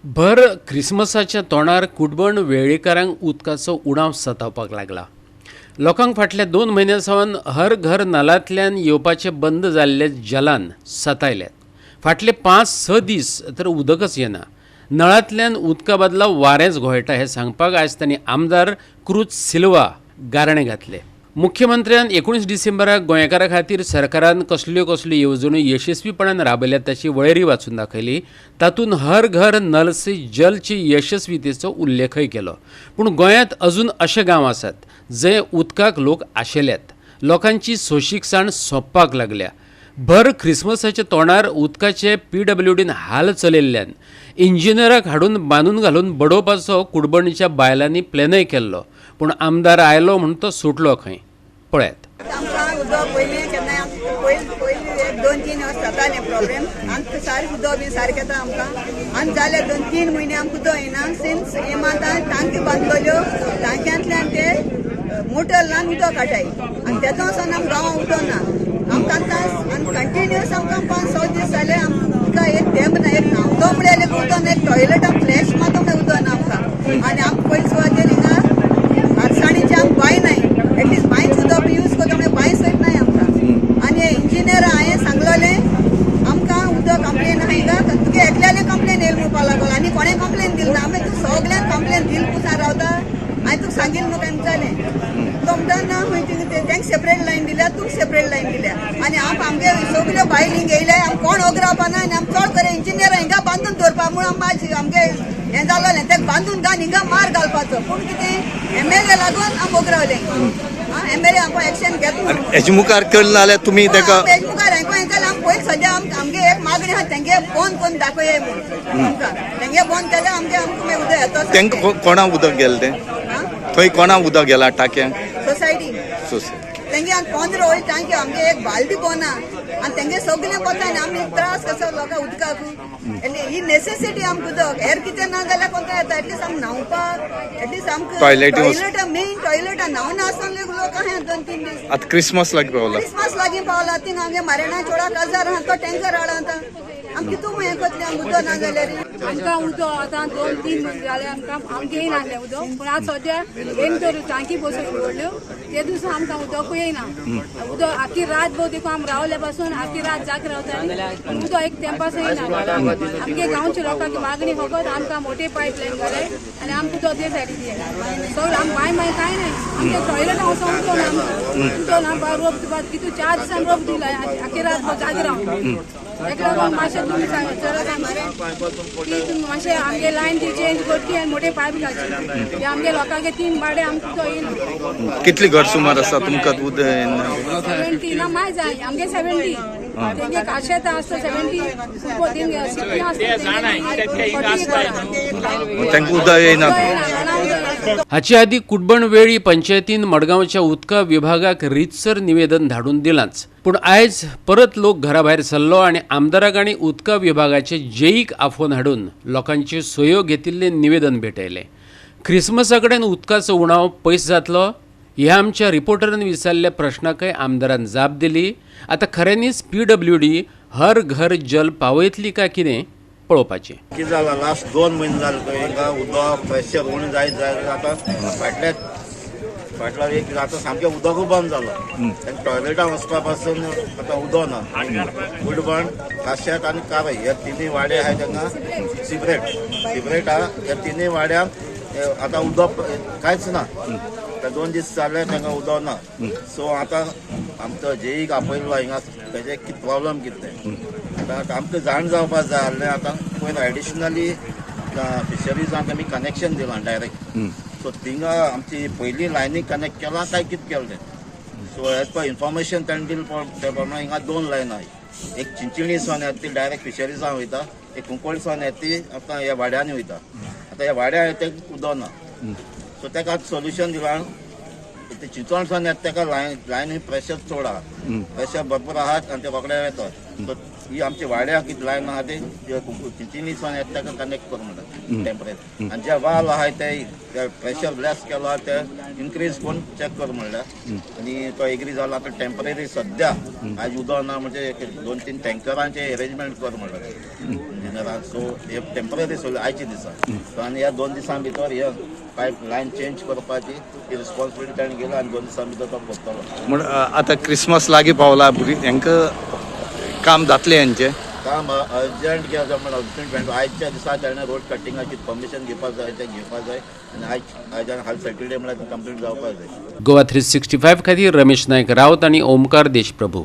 भर क्रिसमसाच्या तोंडार कुडबण वेळीकारांक उदकाचो उणाव सतावपाक लागला. लोकांक फाटल्या 2 म्हयन्यां सावन हर घर नलांतल्यान येवपाचे बंद जाल्ले जलान सतायल्यात. फाटले 5-6 दीस तर उदकच येना. नळांतल्यान उदका बदला वारेंच घोळटा हें सांगपाक आयज तांणी आमदार क्रूज सिल्वा गाराणें घातले. मुख्यमंत्र्यान 19 डिसेंबराक गोंयकारां खातीर सरकारान कसल्यो कसल्यो येवजण्यो यशस्वीपणान राबयल्यात ताची वळेरी वाचून दाखयली. तातूंत हर घर नल से जलची यशस्वीतेचो उल्लेखय केलो. पूण गोंयांत अजून अशे गांव आसात जंय उदकाक लोक आशेल्यात. लोकांची सोशीकसाण सोंपपाक लागल्या. भर क्रिसमसाच्या तोंडार उदकाचे PWDन हाल चलयल्ल्यान इंजिनियराक हाडून बांदून घालून बडोवपाचो कुडबणीच्या बायलांनी प्लॅनय केल्लो. पूण आमदार आयलो म्हूण तो सुटलो खंय. पळयात. एक 2-3 वर्स जाताले प्रॉब्लेम आमकां सारकें उदक बी सारकें येता आमकां आनी जाले 2-3 म्हयने आमकां उदक येना. सिन्स हेमांतान टांकी बांदलेल्यो टांक्यांतल्यान ते मोटरलान उदक काडटाय आनी तेतून सावन आमकां गांवां उदक ना. आमकां आतां आनी कंटिन्युअस आमकां 5-6 दीस जाले आमकां एक थेंब ना, एक न्हांवतो म्हणल्यार एक उदक ना, एक टॉयलेटाक फ्लॅश मातो म्हणल्यार उदक ना आमकां. आनी आमकां पयलीं सुवातेर हिंगा हारसाणीची आमकां बांय नाय. एटलीस्ट बांयच उदक बी यूज करता म्हणल्यार बांय सयत नाय आमकां. आनी हे इंजिनियर हांवें सांगलोलें आमकां उदक कंप्लेन आहा हिंगा तुगे एकल्याले कंप्लेन येयला म्हणपाक लागलो आनी कोणें कंप्लेन दिली ना. मागीर तूं सगळ्यान कंप्लेन दिल पुसान रावता. हांवें तुका सांगिल्लें न्हू काय म्हणटालें. तो म्हणटा ना तेंका सेपरेट लायन दिल्या तूं सेपरेट लायन दिल्या आनी आमगे सगल्यो बायली घेयल्या आमकां कोण ओग रावपाना आनी आमी चड करें इंजिनियर हिंगा बांदून दवरपा म्हूण आमगे हें जालोलें तेका बांदून घाल हिंगा मार घालपाचो. पूण कितें MLA लागून आमी ओग रावले. MLA आमकां एक्शन घेतलो. हेजे मुखार केलें जाल्यार तुमी तेका हेजे मुखार हें जाल्यार आमी पयलीं सद्या आमगे एक मागणी आहा तेंगे बंद करून दाखय म्हूण आमकां. तेंगे बंद केल्यार आमकां मागीर उदक येता. तेंका कोणा उदक गेलें तें थंय कोणा उदक गेलां टांक्यांक? सोसायटी तेंगे आनी 15 वय टांकी आमगे एक बालदी पोना आनी तेंगे सगळें पोता आनी आमी त्रास कसो लोकां उदकाक. ही नेसेसिटी आमकां उदक हेर कितें ना जाल्यार कोणता येता. एटलीस्ट आमकां न्हांवपाक एटलीस्ट आमकां टॉयलेट मेन टॉयलेटां न्हांवना आसतना लोक आहा 2-3 दीस. आतां क्रिसमस लागीं पावला. क्रिसमस लागीं पावला थिंग आमगे मारेणा चोडा काजार आहा तो टँकर हाड आतां आमकां कितू हें करतलें आमकां उदक ना जाल्यार. आमकां उदक आतां 2-3 दीस जाले आमकां येयना आहलें उदक. पूण आतां सद्या एक तर टांकी बसोवन व्हडल्यो ते दिसा आमकां उदकूय येयना. उदक आख्खी रात भोव देखून आमी रावले पासून आख्खी रात जाग रावताली उदक एक तेंपास येयना. आमगे गांवच्या लोकांची मागणी फकत आमकां मोटे पायप लायन घाले आनी आमकां उदक ते सायडीन दिले. सगळें आमकां बांय कांय नाय. आमगे टॉयलेटां वचोंक उदक ना आमकां. उदक ना रोप दिवपाक कितू 4 दिसान रोप दिला आख्खी रात भोव जाग रावन. तेका लागून मातशें तुमी की तुमी मातशें आमगे लायन ती चेंज करची आनी मोठे पायप घालची. हे आमगे लोकांगे 3 बाडे आमकां उदक येयना. कितली घर सुमार आसा तुमकां उदक येना? 70 ना माय जाय आमगे 70. तेंगे काशेत आसता 70 60 आसता तेंका उदक येना. हाचे आदी कुडबण वेळी पंचायतीन मडगांवच्या उदका विभागाक रितसर निवेदन धाडून दिलांच. पूण आयज परत लोक घराभायर सरलो आनी आमदाराक आनी उदका विभागाचे जेईक आफोवन हाडून लोकांची सोयो घेतिल्लें निवेदन भेटयलें. क्रिसमसा कडेन उदकाचो उणाव पयस जातलो ह्या आमच्या रिपोर्टरान विचारल्ल्या प्रश्नाकय आमदारान जाप दिली. आतां खऱ्यांनीच PWD हर घर जल पावयतली काय कितें पळोवपाचें. कितें जालां लास्ट 2 म्हयने जाले हिंगा उदक प्रेशर उणें जायत जायत आतां फाटल्या एक आतां सामकें उदकूच बंद जालां. टॉयलेटां वचपा पासून आतां उदक ना. कुडबण काशेत आनी काराय हे 3 वाडे आहाय तेंका सिपरेट आहा. ह्या 3 वाड्यांक आतां उदक कांयच ना. 2 दीस जाले तेंका उदक ना. सो आतां आमचो जेईक आपयलो हिंगा तेजे कितें प्रॉब्लम कितें आतां आमकां जाण जावपाक जाय आसलें. आतां पयर एडिशनली फिशरीजांक आमी कनेक्शन दिलां डायरेक्ट. सो थिंगा आमची पयली लायनीक कनेक्ट केलां काय कितें केलें तें. सो एज पर इन्फॉर्मेशन ताणें दिलें ते प्रमाणे हिंगा 2 लायन आहाय. एक चिंचिणी सावन येता ती डायरेक्ट फिशरीजांक वयता. एक कुंकळ सावन येता ती आतां ह्या वाड्यांनी वयता. आतां ह्या वाड्या ते उदक ना. सो तेका आतां सोल्युशन दिलां. चिंचोण सावन येता तेका लायन प्रेशर चड आहा. प्रेशर भरपूर आहात आनी ते रोखडे येतात. सो ही आमची वाड्या कितें लायन आहा ती चिंचिणी सावन येता तेका कनेक्ट कर म्हणटात टेम्परेचर. आनी जे वाल आहाय ते प्रेशर लेस केला ते इन्क्रीज करून चॅक कर म्हणल्यार आनी तो एग्री जाला. आतां टेम्पररी सद्या आयज उदक ना म्हणजे 2-3 टँकरांचे अरेंजमेंट कर म्हणल्यार. क्लिनरान. सो हे टेम्पररी सोल्यूशन आयच्या दिसा. सो आनी ह्या 2 दिसां भितर हे पायप लायन चेंज करपाची ती रिस्पॉन्सिबिलिटी ताणें घेतला आनी 2 दिसां भितर तो करतलो. म्हण आतां क्रिसमस लागीं पावला हांकां काम जातलें हेंचें. काम अर्जंट घेवप म्हणून अर्जंट आयच्या दिसा ताणें रोड कटिंगाची परमिशन घेवपाक जाय तें घेवपाक जाय आनी आयच्यान हाल सॅटरडे म्हळ्यार कंप्लीट जावपाक जाय. गोवा 365 खातीर रमेश नायक रावत आनी ओमकार देशप्रभू.